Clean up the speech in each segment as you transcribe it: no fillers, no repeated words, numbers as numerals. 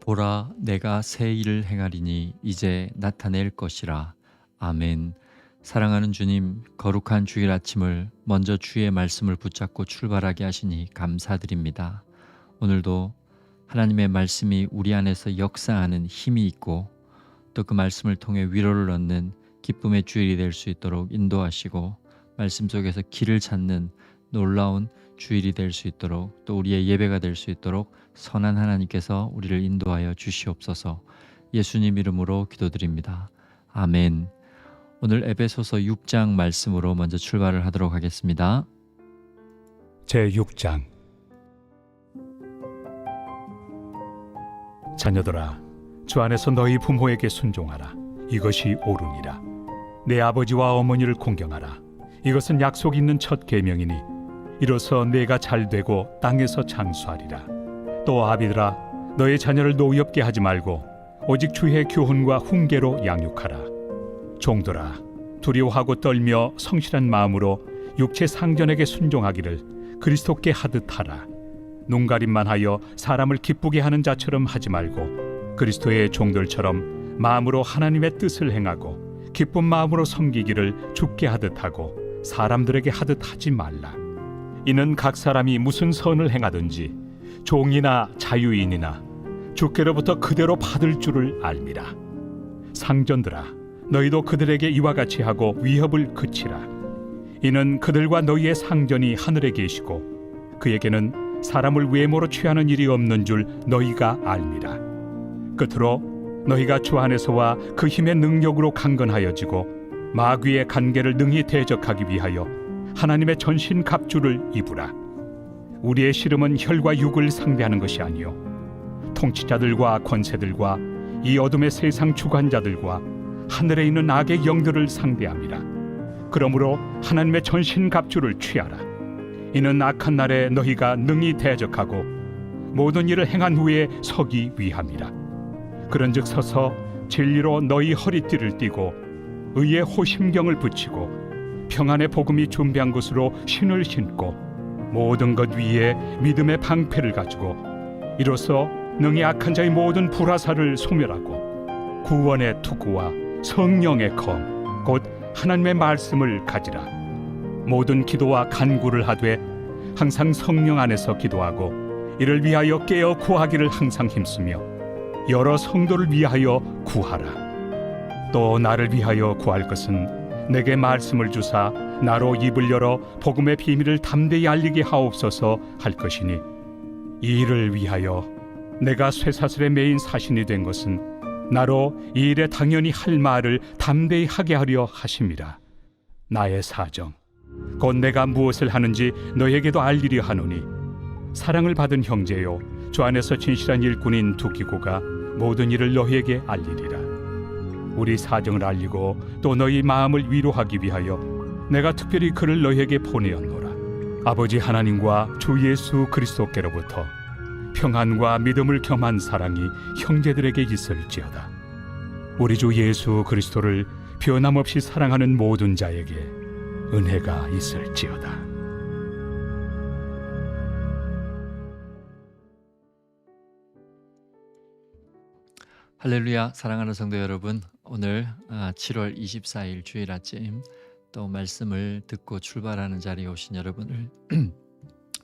보라, 내가 새 일을 행하리니 이제 나타낼 것이라. 아멘. 사랑하는 주님, 거룩한 주일 아침을 먼저 주의 말씀을 붙잡고 출발하게 하시니 감사드립니다. 오늘도 하나님의 말씀이 우리 안에서 역사하는 힘이 있고 또 그 말씀을 통해 위로를 얻는 기쁨의 주일이 될 수 있도록 인도하시고, 말씀 속에서 길을 찾는 놀라운 주일이 될 수 있도록, 또 우리의 예배가 될 수 있도록 선한 하나님께서 우리를 인도하여 주시옵소서. 예수님 이름으로 기도드립니다. 아멘. 오늘 에베소서 6장 말씀으로 먼저 출발을 하도록 하겠습니다. 제6장. 자녀들아, 주 안에서 너희 부모에게 순종하라. 이것이 옳으니라. 내 아버지와 어머니를 공경하라. 이것은 약속 있는 첫 계명이니 이로써 내가 잘되고 땅에서 장수하리라. 또 아비들아, 너의 자녀를 노엽게 하지 말고 오직 주의 교훈과 훈계로 양육하라. 종들아, 두려워하고 떨며 성실한 마음으로 육체 상전에게 순종하기를 그리스도께 하듯 하라. 눈가림만 하여 사람을 기쁘게 하는 자처럼 하지 말고 그리스도의 종들처럼 마음으로 하나님의 뜻을 행하고 기쁜 마음으로 섬기기를 주께 하듯 하고 사람들에게 하듯 하지 말라. 이는 각 사람이 무슨 선을 행하든지 종이나 자유인이나 주께로부터 그대로 받을 줄을 알미라. 상전들아, 너희도 그들에게 이와 같이 하고 위협을 그치라. 이는 그들과 너희의 상전이 하늘에 계시고 그에게는 사람을 외모로 취하는 일이 없는 줄 너희가 알미라. 끝으로 너희가 주 안에서와 그 힘의 능력으로 강건하여지고 마귀의 간계를 능히 대적하기 위하여 하나님의 전신 갑주를 입으라. 우리의 씨름은 혈과 육을 상대하는 것이 아니요 통치자들과 권세들과 이 어둠의 세상 주관자들과 하늘에 있는 악의 영들을 상대함이라. 그러므로 하나님의 전신 갑주를 취하라. 이는 악한 날에 너희가 능히 대적하고 모든 일을 행한 후에 서기 위함이라. 그런즉 서서 진리로 너희 허리띠를 띠고 의의 호심경을 붙이고 평안의 복음이 준비한 곳으로 신을 신고 모든 것 위에 믿음의 방패를 가지고 이로써 능히 악한 자의 모든 불화살을 소멸하고 구원의 투구와 성령의 검 곧 하나님의 말씀을 가지라. 모든 기도와 간구를 하되 항상 성령 안에서 기도하고 이를 위하여 깨어 구하기를 항상 힘쓰며 여러 성도를 위하여 구하라. 또 나를 위하여 구할 것은 내게 말씀을 주사 나로 입을 열어 복음의 비밀을 담대히 알리게 하옵소서 할 것이니, 이 일을 위하여 내가 쇠사슬에 매인 사신이 된 것은 나로 이 일에 당연히 할 말을 담대히 하게 하려 하심이라. 나의 사정 곧 내가 무엇을 하는지 너에게도 알리려 하노니, 사랑을 받은 형제요 주 안에서 진실한 일꾼인 두기고가 모든 일을 너희에게 알리리라. 우리 사정을 알리고 또 너희 마음을 위로하기 위하여 내가 특별히 그를 너희에게 보내었노라. 아버지 하나님과 주 예수 그리스도께로부터 평안과 믿음을 겸한 사랑이 형제들에게 있을지어다. 우리 주 예수 그리스도를 변함없이 사랑하는 모든 자에게 은혜가 있을지어다. 할렐루야. 사랑하는 성도 여러분, 오늘 7월 24일 주일 아침 또 말씀을 듣고 출발하는 자리에 오신 여러분을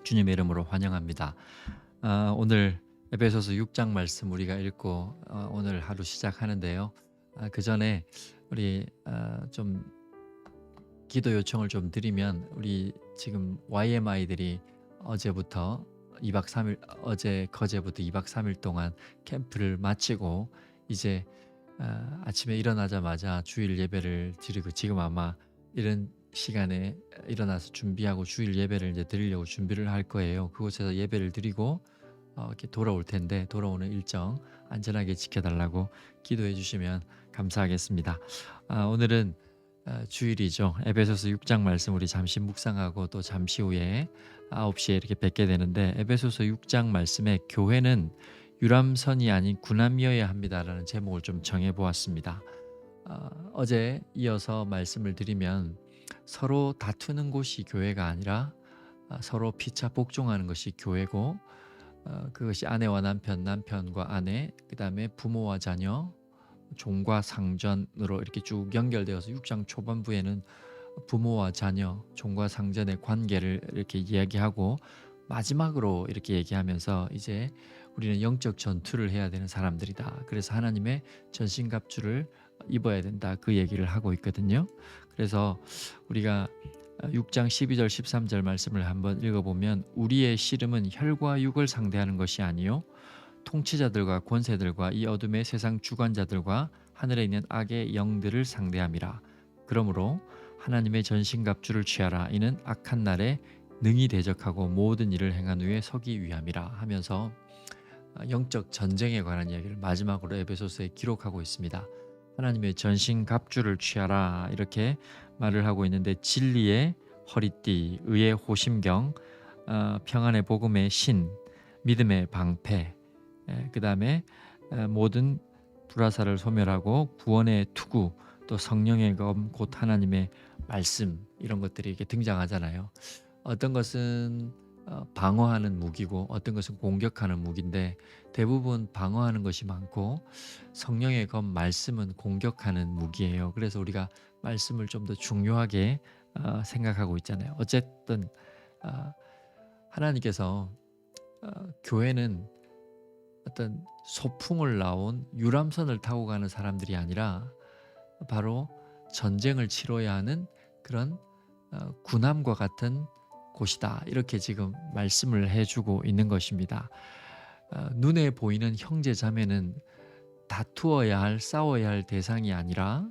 주님의 이름으로 환영합니다. 오늘 에베소서 6장 말씀 우리가 읽고 오늘 하루 시작하는데요. 그 전에 우리 좀 기도 요청을 좀 드리면, 우리 지금 YMI들이 어제부터 2박 3일, 거제부터 2박 3일 동안 캠프를 마치고 이제 아침에 일어나자마자 주일 예배를 드리고, 지금 아마 이런 시간에 일어나서 준비하고 주일 예배를 이제 드리려고 준비를 할 거예요. 그곳에서 예배를 드리고 이렇게 돌아올 텐데, 돌아오는 일정 안전하게 지켜달라고 기도해 주시면 감사하겠습니다. 오늘은 주일이죠. 에베소서 6장 말씀 우리 잠시 묵상하고 또 잠시 후에 9시에 이렇게 뵙게 되는데, 에베소서 6장 말씀에 교회는 유람선이 아닌 군함이어야 합니다라는 제목을 좀 정해보았습니다. 어제 이어서 말씀을 드리면, 서로 다투는 곳이 교회가 아니라 서로 피차 복종하는 것이 교회고, 그것이 아내와 남편, 남편과 아내, 그다음에 부모와 자녀, 종과 상전으로 이렇게 쭉 연결되어서 6장 초반부에는 부모와 자녀, 종과 상전의 관계를 이렇게 이야기하고 마지막으로 이렇게 얘기하면서 이제 우리는 영적 전투를 해야 되는 사람들이다. 그래서 하나님의 전신갑주를 입어야 된다. 그 얘기를 하고 있거든요. 그래서 우리가 6장 12절 13절 말씀을 한번 읽어보면 우리의 씨름은 혈과 육을 상대하는 것이 아니요 통치자들과 권세들과 이 어둠의 세상 주관자들과 하늘에 있는 악의 영들을 상대함이라. 그러므로 하나님의 전신갑주를 취하라. 이는 악한 날에 능히 대적하고 모든 일을 행한 후에 서기 위함이라 하면서 영적 전쟁에 관한 이야기를 마지막으로 에베소서에 기록하고 있습니다. 하나님의 전신갑주를 취하라 이렇게 말을 하고 있는데 진리의 허리띠, 의의 호심경, 평안의 복음의 신, 믿음의 방패, 그 다음에 모든 불화살을 소멸하고 구원의 투구, 또 성령의 검, 곧 하나님의 말씀 이런 것들이 이렇게 등장하잖아요. 어떤 것은 방어하는 무기고 어떤 것은 공격하는 무기인데 대부분 방어하는 것이 많고 성령의 검 말씀은 공격하는 무기예요. 그래서 우리가 말씀을 좀 더 중요하게 생각하고 있잖아요. 어쨌든 하나님께서 교회는 어떤 소풍을 나온 유람선을 타고 가는 사람들이 아니라 바로 전쟁을 치러야 하는 그런 군함과 같은 곳이다. 이렇게 지금 말씀을 해주고 있는 것입니다. 눈에 보이는 형제 자매는 다투어야 할, 싸워야 할 대상이 아니라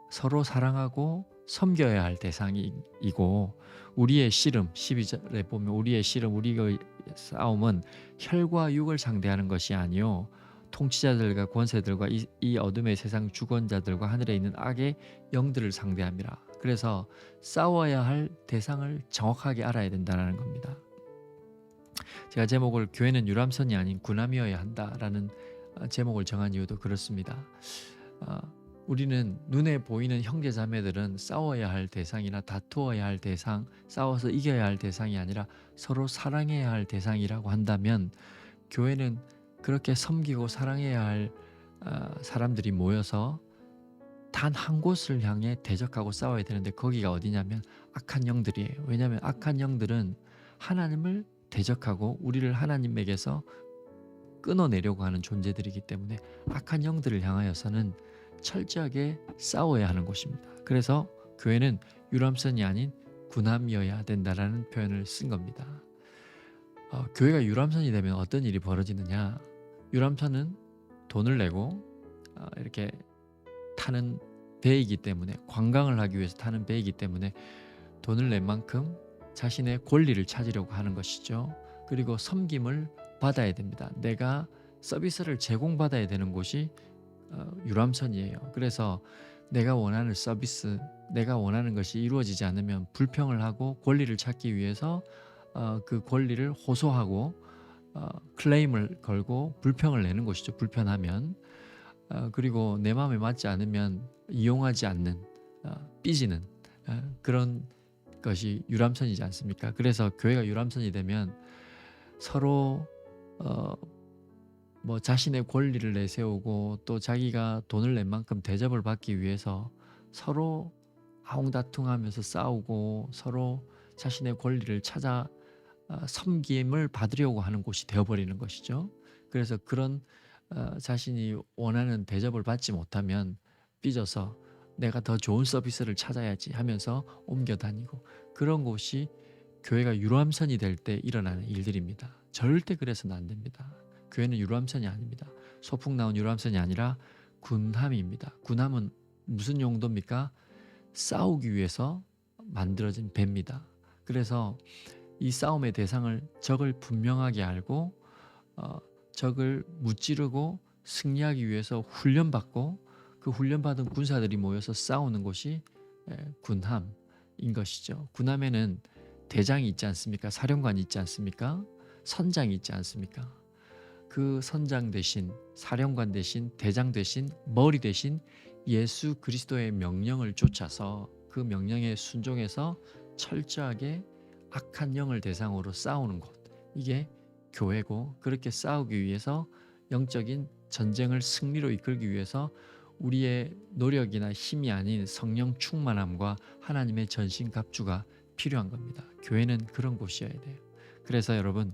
서로 사랑하고 섬겨야 할 대상이고 우리의 씨름 12절에 보면 우리의 씨름 우리의 싸움은 혈과 육을 상대하는 것이 아니요 통치자들과 권세들과 이 어둠의 세상 주권자들과 하늘에 있는 악의 영들을 상대함이라. 그래서 싸워야 할 대상을 정확하게 알아야 된다는 겁니다. 제가 제목을 교회는 유람선이 아닌 군함이어야 한다라는 제목을 정한 이유도 그렇습니다. 우리는 눈에 보이는 형제 자매들은 싸워야 할 대상이나 다투어야 할 대상, 싸워서 이겨야 할 대상이 아니라 서로 사랑해야 할 대상이라고 한다면 교회는 그렇게 섬기고 사랑해야 할 사람들이 모여서 단 한 곳을 향해 대적하고 싸워야 되는데 거기가 어디냐면 악한 영들이에요. 왜냐하면 악한 영들은 하나님을 대적하고 우리를 하나님에게서 끊어내려고 하는 존재들이기 때문에 악한 영들을 향하여서는 철저하게 싸워야 하는 곳입니다. 그래서 교회는 유람선이 아닌 군함이어야 된다라는 표현을 쓴 겁니다. 교회가 유람선이 되면 어떤 일이 벌어지느냐? 유람선은 돈을 내고 이렇게 타는 배이기 때문에 관광을 하기 위해서 타는 배이기 때문에 돈을 낸 만큼 자신의 권리를 찾으려고 하는 것이죠. 그리고 섬김을 받아야 됩니다. 내가 서비스를 제공받아야 되는 곳이 유람선이에요. 그래서 내가 원하는 서비스, 내가 원하는 것이 이루어지지 않으면 불평을 하고 권리를 찾기 위해서 그 권리를 호소하고 클레임을 걸고 불평을 내는 것이죠. 불편하면 그리고 내 마음에 맞지 않으면 이용하지 않는 삐지는 그런 것이 유람선이지 않습니까? 그래서 교회가 유람선이 되면 서로 뭐 자신의 권리를 내세우고 또 자기가 돈을 낸 만큼 대접을 받기 위해서 서로 아웅다퉁하면서 싸우고 서로 자신의 권리를 찾아 섬김을 받으려고 하는 곳이 되어버리는 것이죠. 그래서 그런 자신이 원하는 대접을 받지 못하면 삐져서 내가 더 좋은 서비스를 찾아야지 하면서 옮겨 다니고 그런 곳이 교회가 유람선이 될 때 일어나는 일들입니다. 절대 그래서는 안 됩니다. 교회는 유람선이 아닙니다. 소풍 나온 유람선이 아니라 군함입니다. 군함은 무슨 용도입니까? 싸우기 위해서 만들어진 배입니다. 그래서 이 싸움의 대상을 적을 분명하게 알고 적을 무찌르고 승리하기 위해서 훈련받고 그 훈련받은 군사들이 모여서 싸우는 곳이 군함인 것이죠. 군함에는 대장이 있지 않습니까? 사령관이 있지 않습니까? 선장이 있지 않습니까? 그 선장 대신 사령관 대신 대장 대신 머리 대신 예수 그리스도의 명령을 쫓아서 그 명령에 순종해서 철저하게 악한 영을 대상으로 싸우는 곳, 이게 교회고, 그렇게 싸우기 위해서 영적인 전쟁을 승리로 이끌기 위해서 우리의 노력이나 힘이 아닌 성령 충만함과 하나님의 전신갑주가 필요한 겁니다. 교회는 그런 곳이어야 돼요. 그래서 여러분,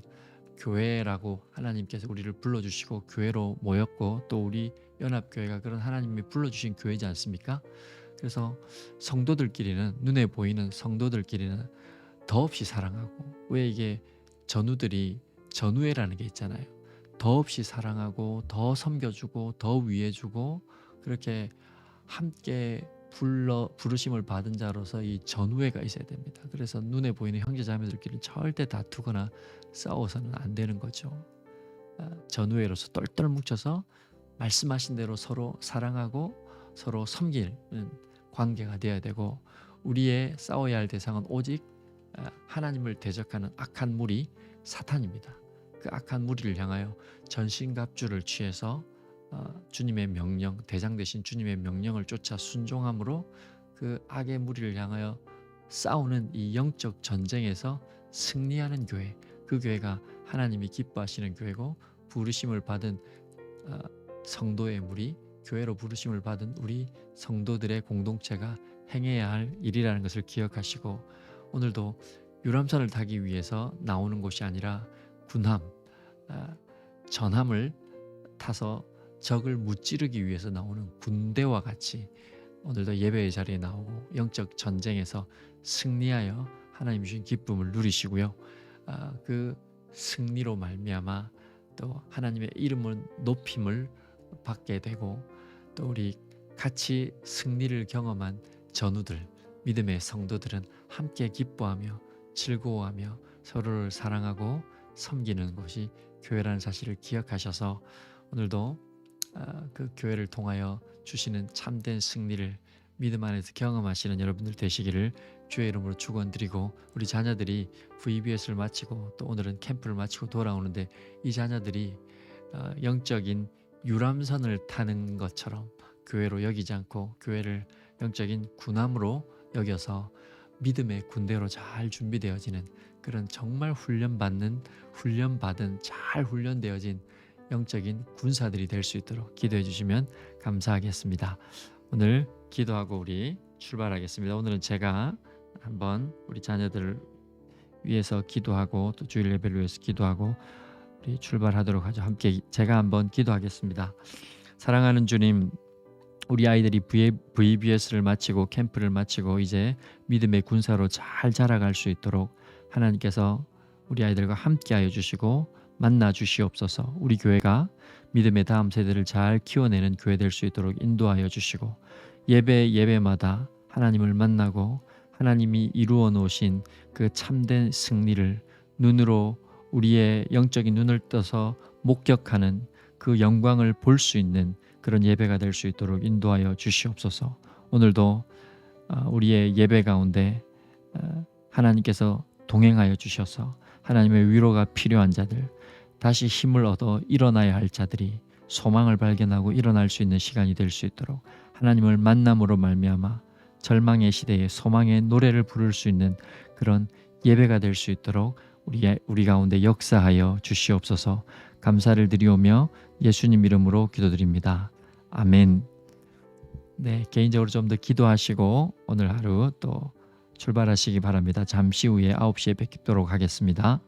교회라고 하나님께서 우리를 불러주시고 교회로 모였고, 또 우리 연합교회가 그런 하나님이 불러주신 교회지 않습니까? 그래서 성도들끼리는, 눈에 보이는 성도들끼리는 더없이 사랑하고, 왜 이게 전우들이 전우회라는 게 있잖아요. 더없이 사랑하고 더 섬겨주고 더 위해주고, 그렇게 함께 부르심을 받은 자로서 이 전우회가 있어야 됩니다. 그래서 눈에 보이는 형제자매들끼리 절대 다투거나 싸워서는 안 되는 거죠. 전우회로서 똘똘 뭉쳐서 말씀하신 대로 서로 사랑하고 서로 섬기는 관계가 되어야 되고, 우리의 싸워야 할 대상은 오직 하나님을 대적하는 악한 무리 사탄입니다. 그 악한 무리를 향하여 전신갑주를 취해서 주님의 명령, 대장 되신 주님의 명령을 쫓아 순종함으로 그 악의 무리를 향하여 싸우는 이 영적 전쟁에서 승리하는 교회, 그 교회가 하나님이 기뻐하시는 교회고, 부르심을 받은 성도의 무리, 교회로 부르심을 받은 우리 성도들의 공동체가 행해야 할 일이라는 것을 기억하시고, 오늘도 유람선을 타기 위해서 나오는 곳이 아니라 군함, 전함을 타서 적을 무찌르기 위해서 나오는 군대와 같이 오늘도 예배의 자리에 나오고 영적 전쟁에서 승리하여 하나님 주신 기쁨을 누리시고요. 그 승리로 말미암아 또 하나님의 이름은 높임을 받게 되고, 또 우리 같이 승리를 경험한 전우들, 믿음의 성도들은 함께 기뻐하며 즐거워하며 서로를 사랑하고 섬기는 것이 교회라는 사실을 기억하셔서 오늘도 그 교회를 통하여 주시는 참된 승리를 믿음 안에서 경험하시는 여러분들 되시기를 주의 이름으로 축원드리고, 우리 자녀들이 VBS를 마치고 또 오늘은 캠프를 마치고 돌아오는데, 이 자녀들이 영적인 유람선을 타는 것처럼 교회로 여기지 않고 교회를 영적인 군함으로 여겨서 믿음의 군대로 잘 준비되어지는 그런 정말 훈련받은 잘 훈련되어진 영적인 군사들이 될 수 있도록 기도해 주시면 감사하겠습니다. 오늘 기도하고 우리 출발하겠습니다. 오늘은 제가 한번 우리 자녀들을 위해서 기도하고 또 주일 예배를 위해서 기도하고 우리 출발하도록 하죠. 함께 제가 한번 기도하겠습니다. 사랑하는 주님, 우리 아이들이 VBS를 마치고 캠프를 마치고 이제 믿음의 군사로 잘 자라갈 수 있도록 하나님께서 우리 아이들과 함께하여 주시고 만나 주시옵소서. 우리 교회가 믿음의 다음 세대를 잘 키워내는 교회 될 수 있도록 인도하여 주시고, 예배마다 하나님을 만나고 하나님이 이루어 놓으신 그 참된 승리를 눈으로, 우리의 영적인 눈을 떠서 목격하는 그 영광을 볼 수 있는 그런 예배가 될 수 있도록 인도하여 주시옵소서. 오늘도 우리의 예배 가운데 하나님께서 동행하여 주셔서 하나님의 위로가 필요한 자들, 다시 힘을 얻어 일어나야 할 자들이 소망을 발견하고 일어날 수 있는 시간이 될 수 있도록 하나님을 만남으로 말미암아 절망의 시대에 소망의 노래를 부를 수 있는 그런 예배가 될 수 있도록 우리 가운데 역사하여 주시옵소서. 감사를 드리오며 예수님 이름으로 기도드립니다. 아멘. 네, 개인적으로 좀 더 기도하시고 오늘 하루 또 출발하시기 바랍니다. 잠시 후에 9시에 뵙도록 하겠습니다.